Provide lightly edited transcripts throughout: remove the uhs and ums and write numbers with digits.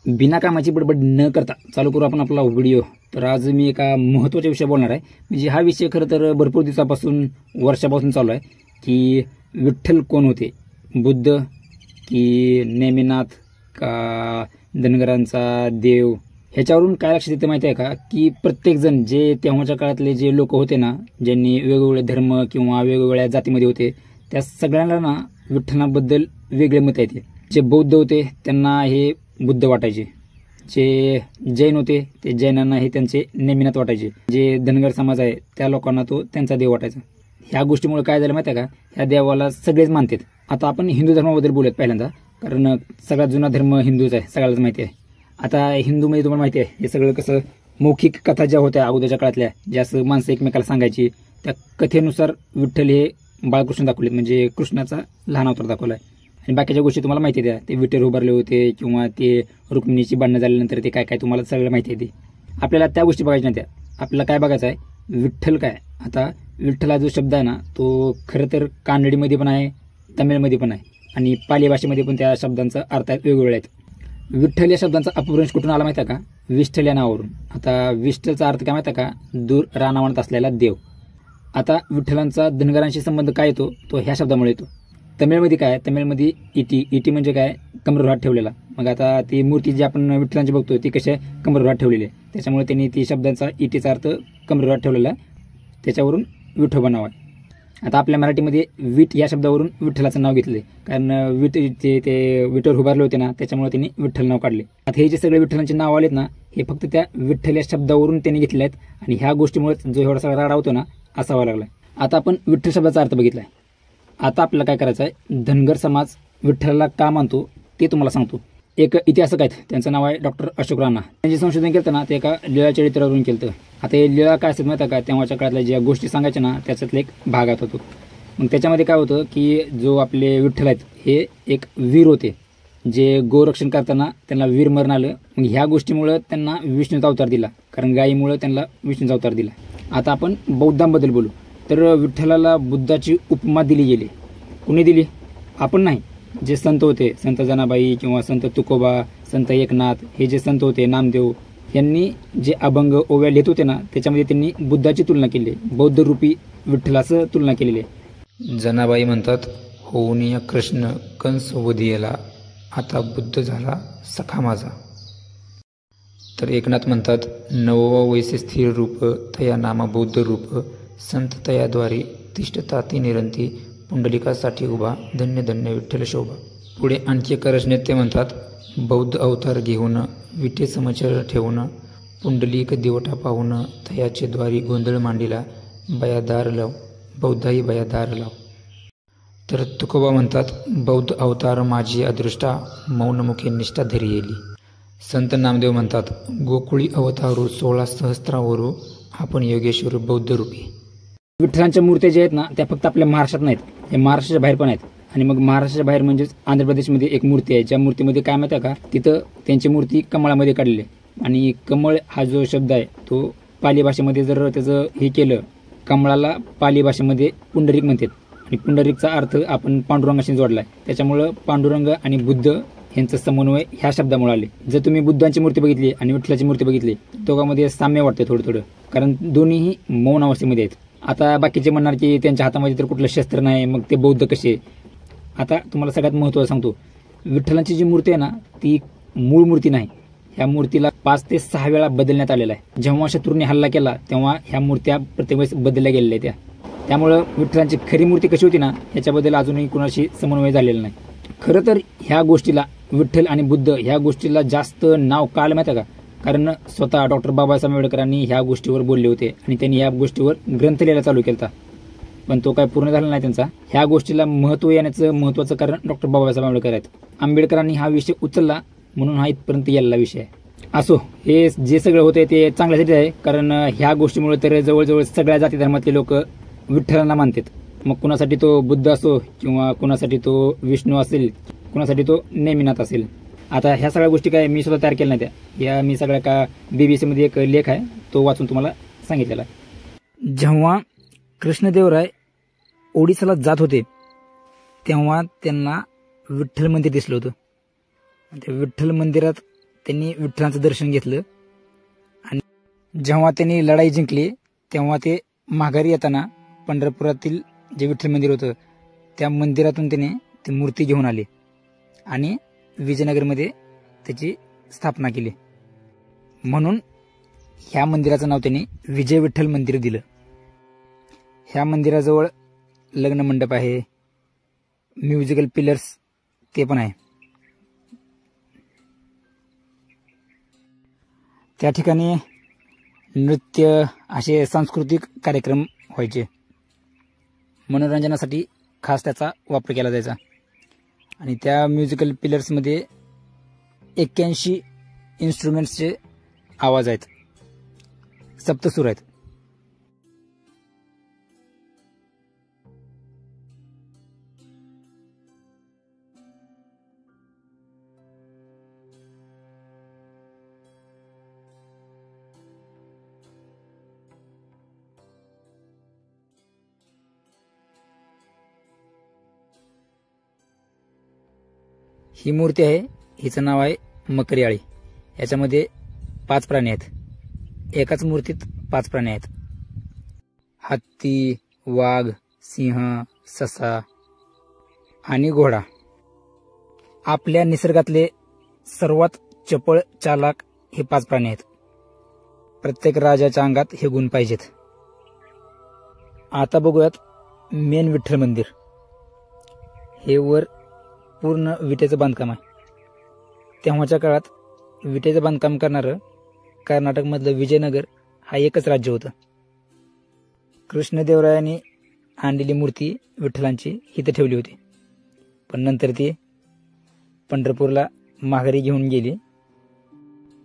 बिना कामाची बडबड न करता चालू करू आपण आपला व्हिडिओ। तर आज मी एका महत्त्वाच्या विषयावर बोलणार आहे। म्हणजे हा विषय खरं तर भरपूर दिवसापासून वर्षापासून चालू आहे की विठ्ठल कोण होते, बुद्ध की नेमिनाथ का धनगरांचा देव। ह्याच्यावरून काय लक्षात येते माहिती आहे का की प्रत्येकजण जे तेव्हाच्या काळातले जे लोक होते ना, ज्यांनी वेगवेगळे धर्म किंवा वेगवेगळ्या जातीमध्ये होते, त्या सगळ्यांना ना विठ्ठलाबद्दल वेगळे मत येते। जे बौद्ध होते त्यांना हे बुद्ध वाटायचे, जे जैन होते ते जैनांना हे त्यांचे नेमिनाथ वाटायचे, जे धनगर समाज आहे त्या लोकांना तो त्यांचा देव वाटायचा। ह्या गोष्टीमुळे काय झालं माहिती आहे का, ह्या देवाला सगळेच मानतात। आता आपण हिंदू धर्माबद्दल बोलत पहिल्यांदा, कारण सगळ्यात जुना धर्म हिंदूच आहे, सगळ्यालाच माहिती आहे। आता हिंदूमध्ये तुम्हाला माहिती आहे हे सगळं कसं मौखिक कथा ज्या होत्या अगोदरच्या काळातल्या, ज्या असं माणसं एकमेकाला सांगायची, त्या कथेनुसार विठ्ठल हे बाळकृष्ण दाखवलेत, म्हणजे कृष्णाचा लहान अवतार दाखवलाय। आणि बाकीच्या गोष्टी तुम्हाला माहिती द्या, ते विठ्ठल उभारले होते किंवा ते रुक्मिणीची भांडणं झाल्यानंतर ते काय काय तुम्हाला सगळं माहिती आहे। ते आपल्याला त्या गोष्टी बघायच्या नाही, आपल्याला काय बघायचं आहे विठ्ठल काय। आता विठ्ठल हा जो शब्द आहे ना तो खरं तर कानडीमध्ये पण आहे, तमिळमध्ये पण आहे आणि पाली भाषेमध्ये पण त्या शब्दांचा अर्थ वेगवेगळे आहेत। विठ्ठल या शब्दांचा अपभ्रंश कुठून आला माहिती आहे का, विठ्ठल या नावावरून। आता विठ्ठलचा अर्थ काय माहिती आहे का, दूर रानावनात असलेला देव। आता विठ्ठलांचा धनगरांशी संबंध काय येतो तो ह्या शब्दामुळे येतो। तमिळमध्ये काय, तमिळमध्ये इटी म्हणजे काय, कमरेवर हात ठेवलेला। मग आता ती मूर्ती जी आपण विठ्ठलांची बघतो ती कशी आहे, कमरेवर हात ठेवलेली आहे, त्याच्यामुळे त्यांनी ती शब्दांचा इटीचा अर्थ कमरेवर हात ठेवलेला आहे, त्याच्यावरून विठोबा नाव आहे। आता आपल्या मराठीमध्ये विट या शब्दावरून विठ्ठलाचं नाव घेतले, कारण विट ते विठ्ठल उभारले होते ना, त्याच्यामुळे त्यांनी विठ्ठल नाव काढले। आता हे जे सगळे विठ्ठलांचे नाव आलेत ना, हे फक्त त्या विठ्ठल या शब्दावरून त्यांनी घेतले आहेत आणि ह्या गोष्टीमुळे जो एवढा सगळा राडा होतो ना असावा लागलाय। आता आपण विठ्ठल शब्दाचा अर्थ बघितलाय, आता आपल्याला काय करायचं आहे, धनगर समाज विठ्ठलाला का मानतो ते तुम्हाला सांगतो। एक इतिहासक आहेत, त्यांचं नाव आहे डॉक्टर अशोक राणा। त्यांचे संशोधन केलं ना ते एका लीळा चरित्रावरून केलं। आता हे लीळा काय असत माहिती का, तेव्हाच्या काळातल्या ज्या गोष्टी सांगायच्या ना त्याच्यातला एक भागात होतो। मग त्याच्यामध्ये काय होतं की जो आपले विठ्ठल आहेत हे एक वीर होते, जे गोरक्षण करताना त्यांना वीर मरण आलं। मग ह्या गोष्टीमुळे त्यांना विष्णूचा अवतार दिला, कारण गायीमुळे त्यांना विष्णूचा अवतार दिला। आता आपण बौद्धांबद्दल बोलू तर विठ्ठलाला बुद्धाची उपमा दिली गेली। कुणी दिली, आपण नाही, जे संत होते, संत जनाबाई किंवा संत तुकोबा, संत एकनाथ, हे जे संत होते, नामदेव, यांनी जे अभंग ओव्या लिहित होते ना त्याच्यामध्ये त्यांनी बुद्धाची तुलना केली, बौद्ध रूपी विठ्ठलाचं तुलना केलेली आहे। जनाबाई म्हणतात, होऊनिया कृष्ण कंस वधियला, आता बुद्ध झाला सखा माझा। तर एकनाथ म्हणतात, नववा वैसे स्थिर रूप तया नामा बौद्ध रूप, संत तयाद्वारी तिष्ठता ती निरंती, पुंडलिकासाठी उभा धन्य धन्य विठ्ठल शोभा। पुढे आणखी एका रचनेत ते म्हणतात, बौद्ध अवतार घेऊन विठे समचर ठेवून, पुंडलिक देवटा पाहून तयाचे द्वारी गोंधळ मांडिला, बयादार लाव बौद्धाई बयादार लाव। तर तुकोबा म्हणतात, बौद्ध अवतार माझी अदृष्टा, मौनमुखे निष्ठा धरी येली। संत नामदेव म्हणतात, गोकुळी अवतारू 16 सहस्त्रावरू, आपण योगेश्वर बौद्ध रूपी। विठ्ठलांच्या मूर्त्या ज्या आहेत ना त्या फक्त आपल्या महाराष्ट्रात नाहीत, हे महाराष्ट्राच्या बाहेर पण आहेत। आणि मग महाराष्ट्राच्या बाहेर म्हणजेच आंध्र प्रदेशमध्ये एक मूर्ती आहे, ज्या मूर्तीमध्ये काय माहिती आहे का, तिथं त्यांची मूर्ती कमळामध्ये काढलेली आहे। आणि कमळ हा जो शब्द आहे तो पाली भाषेमध्ये जर त्याचं हे केलं, कमळाला पाली भाषेमध्ये पुंडरीक म्हणतात आणि पुंडरीकचा अर्थ आपण पांडुरंगाशी जोडलाय, त्याच्यामुळं पांडुरंग आणि बुद्ध यांचं समन्वय ह्या शब्दामुळे आले। जर तुम्ही बुद्धांची मूर्ती बघितली आणि विठ्ठलाची मूर्ती बघितली, दोघांमध्ये साम्य वाटते थोडं थोडं, कारण दोन्हीही मौन अवस्थेमध्ये आहेत। आता बाकीचे म्हणणार की त्यांच्या हातामध्ये तर कुठलं शस्त्र नाही, मग ते बौद्ध कसे। आता तुम्हाला सगळ्यात महत्त्वाचं सांगतो, विठ्ठलांची जी मूर्ती आहे ना ती मूळ मूर्ती नाही, ह्या मूर्तीला 5 ते 6 वेळा बदलण्यात आलेला आहे। जेव्हा शत्रूंनी हल्ला केला तेव्हा ह्या मूर्त्या प्रत्येक वेळेस बदलल्या गेलेल्या आहेत। त्यामुळं विठ्ठलांची खरी मूर्ती कशी होती ना ह्याच्याबद्दल अजूनही कुणाशी समन्वय झालेला नाही। खरं तर ह्या गोष्टीला विठ्ठल आणि बुद्ध ह्या गोष्टीला जास्त नाव का आलं माहिती आहे का, कारण स्वतः डॉक्टर बाबासाहेब आंबेडकरांनी ह्या गोष्टीवर बोलले होते आणि त्यांनी या गोष्टीवर ग्रंथ लिहायला चालू केला, पण तो काय पूर्ण झाला नाही त्यांचा। ह्या गोष्टीला महत्त्व येण्याचं महत्त्वाचं कारण डॉक्टर बाबासाहेब आंबेडकर आहेत। आंबेडकरांनी हा विषय उचलला म्हणून हा इथपर्यंत यायला विषय आहे। असो, हे जे सगळं होते ते चांगल्यासाठी आहे, कारण ह्या गोष्टीमुळे तर जवळजवळ सगळ्या जाती धर्मातले लोक विठ्ठलांना मानतात। मग कुणासाठी तो बुद्ध असो किंवा कुणासाठी तो विष्णू असेल, कुणासाठी तो नेमिनाथ असेल। आता ह्या सगळ्या गोष्टी काय मी सुद्धा तयार केल्या नाही, त्या मी सगळ्या का BBC मध्ये एक लेख आहे तो वाचून तुम्हाला सांगितलेला आहे। जेव्हा कृष्णदेवराय ओडिसाला जात होते तेव्हा त्यांना विठ्ठल मंदिर दिसलं होतं। त्या विठ्ठल मंदिरात त्यांनी विठ्ठलांचं दर्शन घेतलं आणि जेव्हा त्यांनी लढाई जिंकली तेव्हा ते माघारी येताना पंढरपुरातील जे विठ्ठल मंदिर होतं त्या मंदिरातून त्याने ती मूर्ती घेऊन आले आणि विजयनगरमध्ये त्याची स्थापना केली. म्हणून ह्या मंदिराचं नाव त्यांनी विजय विठ्ठल मंदिर दिलं. ह्या मंदिराजवळ लग्न मंडप आहे, म्युझिकल पिलर्स ते पण आहे. त्या ठिकाणी नृत्य असे सांस्कृतिक कार्यक्रम व्हायचे. मनोरंजनासाठी खास त्याचा वापर केला जायचा. आणि त्या म्युझिकल पिलर्समध्ये 81 इन्स्ट्रुमेंट्सचे आवाज आहेत, सप्तसूर आहेत. ही मूर्ती आहे, हिचं नाव आहे मकरयाळी. याच्यामध्ये 5 प्राणी आहेत. एकाच मूर्तीत 5 प्राणी आहेत. हत्ती, वाघ, सिंह, ससा आणि घोडा. आपल्या निसर्गातले सर्वात चपळ चालाक हे 5 प्राणी आहेत. प्रत्येक राजाच्या अंगात हे गुण पाहिजेत. आता बघूयात मेन विठ्ठल मंदिर. हे वर पूर्ण विटेचं बांधकाम आहे. तेव्हाच्या काळात विटेचं बांधकाम करणारं कर्नाटकमधलं विजयनगर हा एकच राज्य होतं. कृष्णदेवरायांनी आणलेली मूर्ती विठ्ठलांची इथं ठेवली होती, पण नंतर ती पंढरपूरला माघारी घेऊन गेली.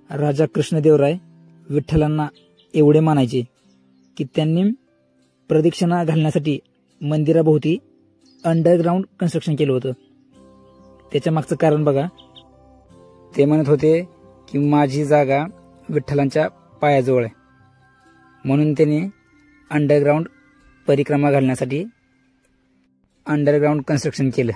राजा कृष्णदेवराय विठ्ठलांना एवढे मानायचे की त्यांनी प्रदक्षिणा घालण्यासाठी मंदिराभोवती अंडरग्राऊंड कन्स्ट्रक्शन केलं होतं. त्याच्या मागचं कारण बघा. ते म्हणत होते की माझी जागा विठ्ठलांच्या पायाजवळ आहे, म्हणून त्यांनी अंडरग्राऊंड परिक्रमा घालण्यासाठी अंडरग्राऊंड कन्स्ट्रक्शन केलं.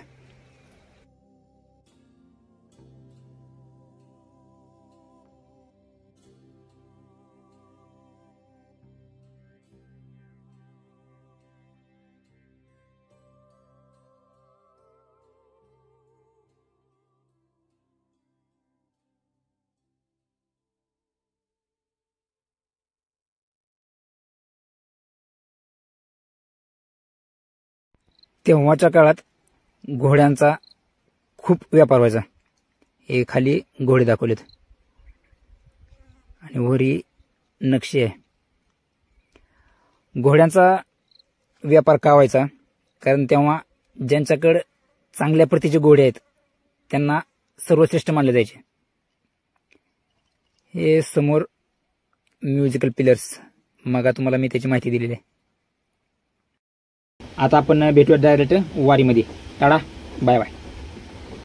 तेव्हाच्या काळात घोड्यांचा खूप व्यापार व्हायचा. हे खाली घोडे दाखवलेत आणि वरी नक्षी आहे. घोड्यांचा व्यापार का व्हायचा? कारण तेव्हा ज्यांच्याकडे चांगल्या प्रतीचे घोडे आहेत त्यांना सर्वश्रेष्ठ मानले जायचे. हे समोर म्युझिकल पिलर्स, मग तुम्हाला मी त्याची माहिती दिलेली आहे. आता आपण भेटूया डायरेक्ट वारीमध्ये. Tata, bye bye.